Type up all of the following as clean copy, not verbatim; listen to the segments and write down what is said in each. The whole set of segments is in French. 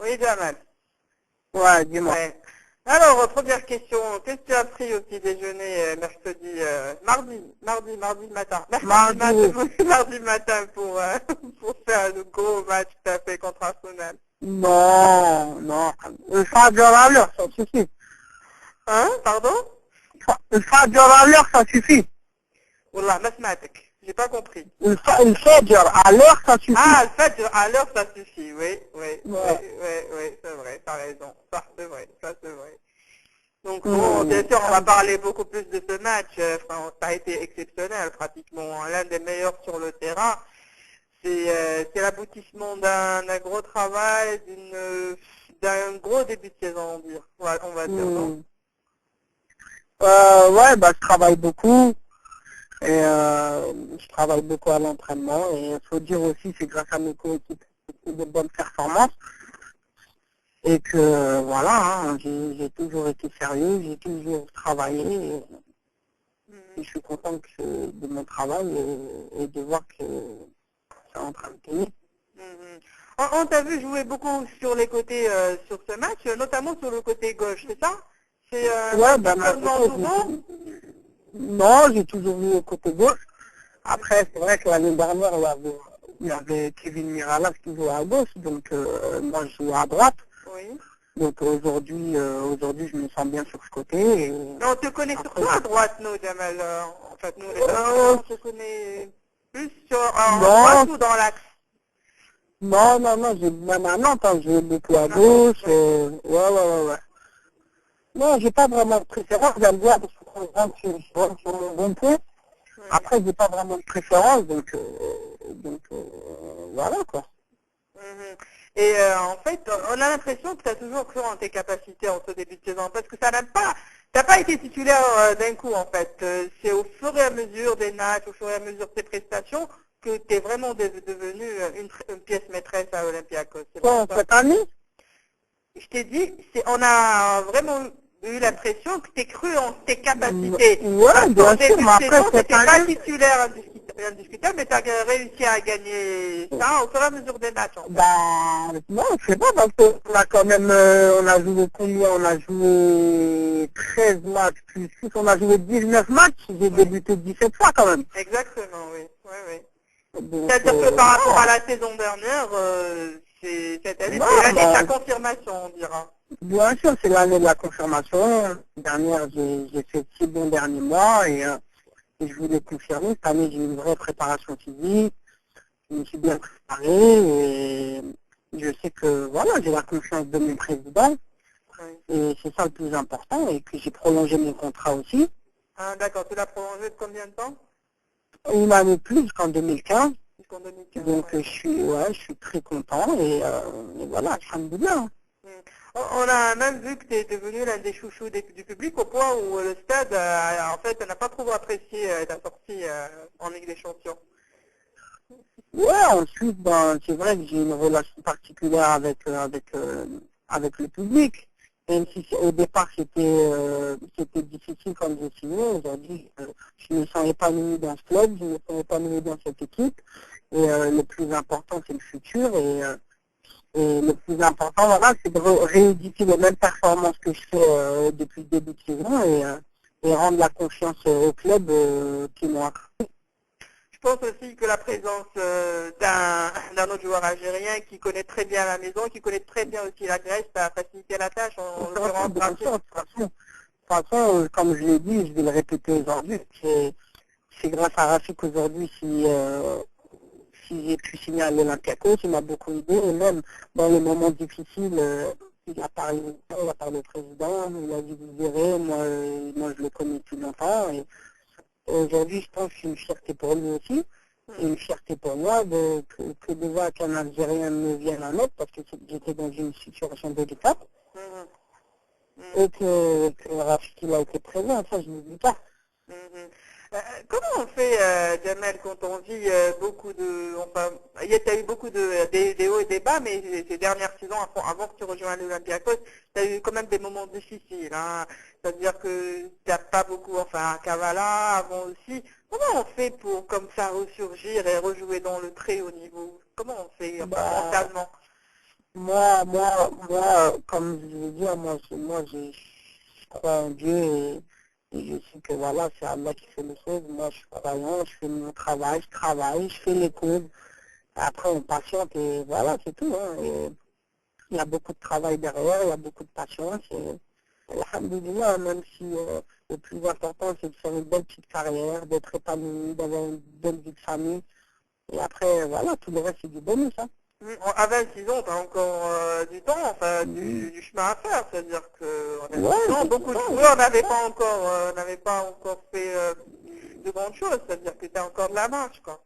Oui, Jamal. Ouais, dis-moi. Ouais. Alors, première question, qu'est-ce que tu as pris au petit déjeuner mercredi, mardi matin, mercredi Mardi. matin, mardi matin pour faire le gros match que tu as fait contre Arsenal? Non, non. Une fois de à l'heure, ça suffit. Hein? Pardon? Une fois de à l'heure, ça suffit. Wallah, mathématiques. J'ai pas compris. Une fois à l'heure, ça suffit. Ah, le fait, à l'heure, ça suffit, oui, Ouais. c'est vrai, t'as raison. Ça, c'est vrai, ça, c'est vrai. Donc bon, Hmm. bien sûr, on va parler beaucoup plus de ce match. Enfin, ça a été exceptionnel, pratiquement l'un des meilleurs sur le terrain. C'est l'aboutissement d'un gros travail, d'un gros début de saison, on va dire, non? Hmm. Ouais, bah, je travaille beaucoup. Et je travaille beaucoup à l'entraînement. Et il faut dire aussi, c'est grâce à mes coéquipiers que j'ai de bonnes performances. Et que voilà, hein, j'ai toujours été sérieux, j'ai toujours travaillé. Et je suis content de mon travail et de voir que c'est en train de payer. Mhm. On t'a vu jouer beaucoup sur les côtés sur ce match, notamment sur le côté gauche, c'est ça? C'est Ouais, un ben, positionnement nouveau? non, j'ai toujours vu au côté gauche. Après, c'est vrai que l'année dernière, il y avait Kevin Miralas qui jouait à gauche, donc moi je jouais à droite. Oui. Donc aujourd'hui, je me sens bien sur ce côté. Et Mais on te connaît après, surtout à droite, nous, Jamal. En fait, nous, les Africains, on te connaît plus en droite non, ou dans l'axe? non, même à Nantes, hein, je joue beaucoup à En avant, gauche. ouais. Ouais. Non, j'ai pas vraiment de préférence, j'aime bien parce qu'on rentre sur le bon point. Ouais. Après, j'ai pas vraiment de préférence, donc voilà quoi. Mhm. Et en fait, on a l'impression que tu as toujours cru en tes capacités en ce début de saison, parce que ça n'a pas, t'as pas été titulaire d'un coup en fait. C'est au fur et à mesure des matchs, au fur et à mesure de tes prestations, que tu es vraiment devenu une pièce maîtresse à Olympiakos. C'est pour Quoi, ça. cette année? Je t'ai dit, on a vraiment eu l'impression que tu es cru en tes capacités. Ouais, Parce qu'en bien sûr, début mais de après saison, tu cette n'étais pas année, titulaire indiscutable, mais tu as réussi à gagner ça au fur et à mesure des matchs, en fait. bah non, je sais pas, parce qu'on a quand même, on a joué combien? On a joué 13 matchs plus 6, on a joué 19 matchs, j'ai Oui, débuté 17 fois quand même. exactement, oui. Oui, oui. Donc, C'est-à-dire que par rapport non, à la saison dernière, cette année, c'est non, l'année de bah, ta confirmation, on dira. bien sûr, c'est l'année de la confirmation. L'année dernière, j'ai fait 6 bons derniers mois et je voulais confirmer. Cette année, j'ai eu une vraie préparation physique. Je me suis bien préparé et je sais que voilà, j'ai la confiance de mon président Oui. et c'est ça le plus important. Et puis j'ai prolongé mon contrat aussi. Ah, d'accord, tu l'as prolongé de combien de temps? Une année plus qu'en 2015. Jusqu'en 2015, Donc oui. je suis très content et voilà, alhamdoulilah. Mm. On a même vu que tu es devenu l'un des chouchous du public au point où le stade, en fait, n'a pas trop apprécié ta sortie en Ligue des Champions. Ouais, ensuite, ben, c'est vrai que j'ai une relation particulière avec le public. Même si au départ c'était difficile quand j'ai signé, aujourd'hui je me sens épanoui dans ce club, je me sens épanoui dans cette équipe. Et le plus important c'est le futur et le plus important voilà, c'est de rééditer les mêmes performances que je fais depuis le début de saison et rendre la confiance au club qui m'ont accordé. Je pense aussi que la présence d'un autre joueur algérien qui connaît très bien la maison, qui connaît très bien aussi la Grèce, ça a facilité la tâche, en l'occurrence Bien Rachid. sûr, de toute façon, comme je l'ai dit, je vais le répéter aujourd'hui, c'est grâce à Rafik aujourd'hui si j'ai pu signer à l'Olympiakos, il m'a beaucoup aidé, et même dans les moments difficiles, il a parlé au président, il a dit vous verrez, moi je le connais depuis longtemps, et aujourd'hui je pense que c'est une fierté pour lui aussi, et une fierté pour moi que de voir qu'un Algérien me vienne en aide, parce que j'étais dans une situation délicate. Mhm, mhm, Et que Rafik il a été présent, ça je ne dis pas. mhm. Comment on fait, Jamel, quand on vit beaucoup de... Enfin, il y a eu beaucoup des hauts et des bas, mais ces dernières saisons, avant que tu rejoignes l'Olympiakos, tu as eu quand même des moments difficiles. Hein. C'est-à-dire que tu n'as pas beaucoup... Enfin, à Kavala, avant aussi. Comment on fait pour, comme ça, ressurgir et rejouer dans le très haut niveau? Comment on fait, enfin, Bah, mentalement? Comme je l'ai dit, je crois en Dieu et je sais que voilà, c'est Allah qui fait les choses. Moi, je suis croyant, je fais mon travail, je travaille, je fais les causes. Après, on patiente et voilà, c'est tout. Hein. Et il y a beaucoup de travail derrière, il y a beaucoup de patience. Et, alhamdoulilah, même si le plus important, c'est de faire une belle petite carrière, d'être épanoui, d'avoir une belle vie de famille. Et après, voilà, tout le reste, c'est du bonus. Hein. À 26 ans, tu as encore du temps, enfin du chemin à faire, c'est-à-dire qu'en 26 ans, beaucoup de joueurs n'avaient pas encore fait de grandes choses, c'est-à-dire que tu as encore de la marche, quoi.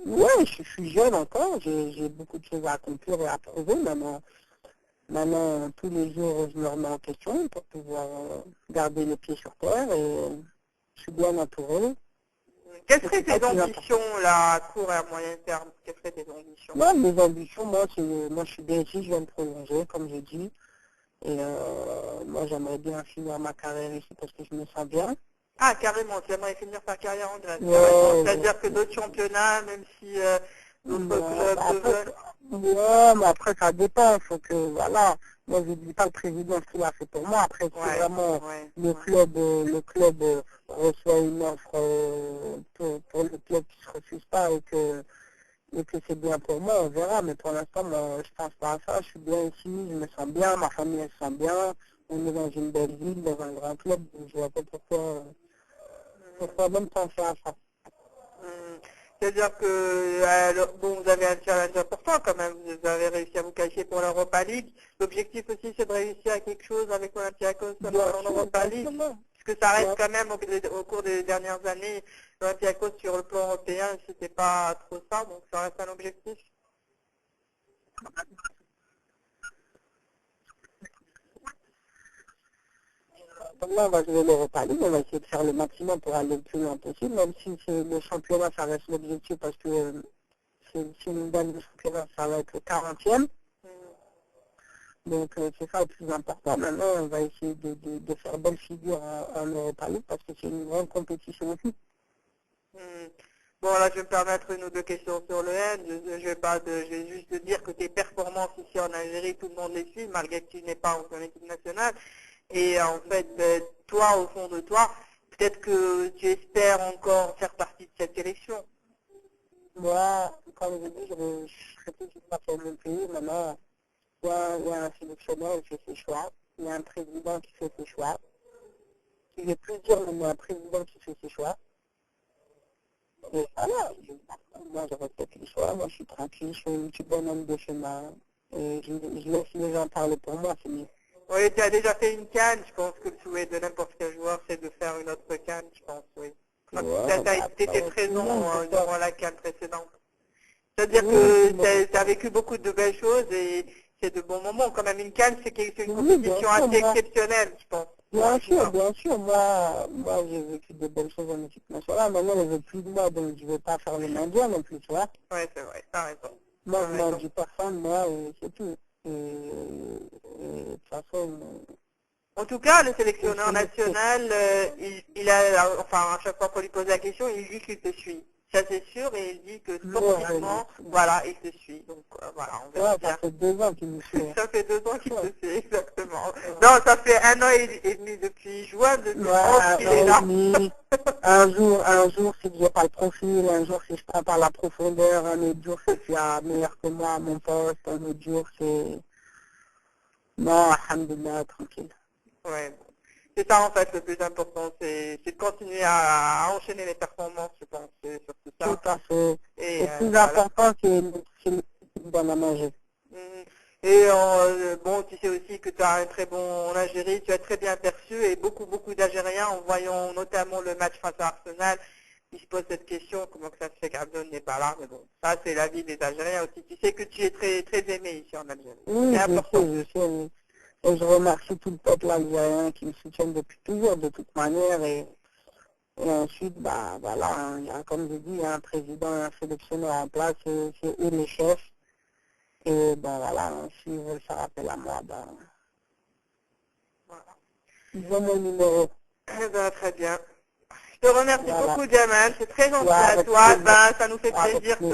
Ouais, je suis jeune encore, j'ai beaucoup de choses à accomplir et à prouver. Maintenant, tous les jours, je me remets en question pour pouvoir garder les pieds sur terre et je suis bien entouré. Quelles seraient tes ambitions, là, à court et à moyen terme? Quelles seraient tes ambitions? Moi, mes ambitions, moi, je suis bien ici, je viens de prolonger, comme j'ai dit. Et moi, j'aimerais bien finir ma carrière ici parce que je me sens bien. Ah, carrément, tu aimerais finir ta carrière en Grèce. Ouais, c'est-à-dire que d'autres championnats, même si d'autres clubs te veulent. Ouais, mais après, ça dépend. Faut que, voilà, moi, je ne dis pas le président ce qu'il a fait pour moi. Après, si vraiment le club reçoit une offre pour le club qui ne se refuse pas et que c'est bien pour moi, on verra. Mais pour l'instant, moi, je pense pas à ça. Je suis bien ici, je me sens bien, ma famille, elle se sent bien. On est dans une belle ville, dans un grand club. Donc je vois pas pourquoi même penser à ça. C'est-à-dire que bon, vous avez un challenge important quand même, vous avez réussi à vous qualifier pour l'Europa League. L'objectif aussi, c'est de réussir à quelque chose avec l'Olympiakos en Europa League, puisque ça reste quand même au cours des dernières années, l'Olympiakos sur le plan européen, c'était pas trop ça, donc ça reste un objectif. Là, on va jouer l'Europa League, on va essayer de faire le maximum pour aller le plus loin possible, même si le championnat, ça reste l'objectif parce que si on gagne le championnat, ça va être le 40e. Donc c'est ça le plus important. Maintenant, on va essayer de faire belle figure en Europa League parce que c'est une grande compétition aussi. Bon, là, je vais me permettre une ou deux questions sur le N. Je vais juste te dire que tes performances ici en Algérie, tout le monde les suit, malgré que tu n'es pas en équipe nationale. Et en fait, toi, au fond de toi, peut-être que tu espères encore faire partie de cette sélection. Moi, comme je dis, je serai toujours pas pour mon pays. Maintenant, il y a un sélectionneur qui fait ses choix. Il y a un président qui fait ses choix. Il est plus dur, mais il y a un président qui fait ses choix. Et voilà, moi je respecte les choix, moi je suis tranquille, je suis un petit bonhomme de chemin. Et je laisse les gens parler pour moi, c'est mieux. Oui, tu as déjà fait une canne, je pense que le souhait de n'importe quel joueur, c'est de faire une autre canne, je pense, oui. Tu étais présent durant la canne précédente. C'est-à-dire que tu as vécu beaucoup de belles choses et c'est de bons moments. Quand même, une canne, c'est une compétition assez exceptionnelle, je pense. Bien sûr, moi j'ai vécu de belles choses en équipe nationale, maintenant on ne veut plus de moi, donc je ne vais pas faire le mondial non plus, tu vois. Oui, c'est vrai, t'as raison. Moi, je n'en dis personne, moi, c'est tout. Et de toute façon... En tout cas, le sélectionneur national, enfin, à chaque fois qu'on lui pose la question, il dit qu'il te suit. Ça c'est sûr, et il dit que sportivement, voilà, il te suit. Donc voilà, on va ça fait 2 ans qu'il me suit. Ça fait 2 ans qu'il te suit, exactement. Non, ça fait 1 an et demi depuis juin 2011 qu'il est là. Un jour, si je n'ai pas le profil, un jour, si je prends pas la profondeur, un autre jour, si tu es meilleur que moi à mon poste, un autre jour, c'est... Non, alhamdoulilah, tranquille. Ouais. C'est ça en fait le plus important, c'est de continuer à enchaîner les performances, je pense, c'est surtout ça. Tout à fait. Et le plus important, c'est le bon à manger. Et bon, tu sais aussi que tu as un très bon en Algérie, tu as très bien perçu et beaucoup d'Algériens, en voyant notamment le match face à Arsenal, ils se posent cette question, comment que ça se fait qu'Abdel n'est pas là, mais bon, ça c'est la vie des Algériens aussi. Tu sais que tu es très aimé ici en Algérie. Oui, je sais. Et je remercie tout le peuple algérien qui me soutient depuis toujours, de toute manière. Et ensuite, bah voilà, il y a, comme je dis, il y a un président et un sélectionneur en place, c'est eux les chefs. Et ben voilà, s'ils veulent faire appel à moi, ben voilà. Ils ont mon numéro. Eh ben, très bien. Je te remercie beaucoup, Jamal. C'est très gentil à toi. Ben, ça nous fait plaisir de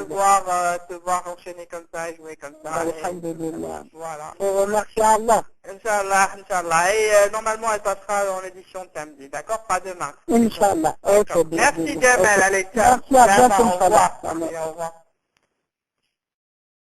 te voir enchaîner comme ça et jouer comme ça. Alhamdulillah. Voilà. Je remercie Allah. Inch'Allah, Inch'Allah. Et normalement, elle passera dans l'édition de samedi. D'accord? Pas demain. Inch'Allah. Ok. Merci, Jamal. Allez, ciao. Merci à Au bientôt. revoir. Au revoir.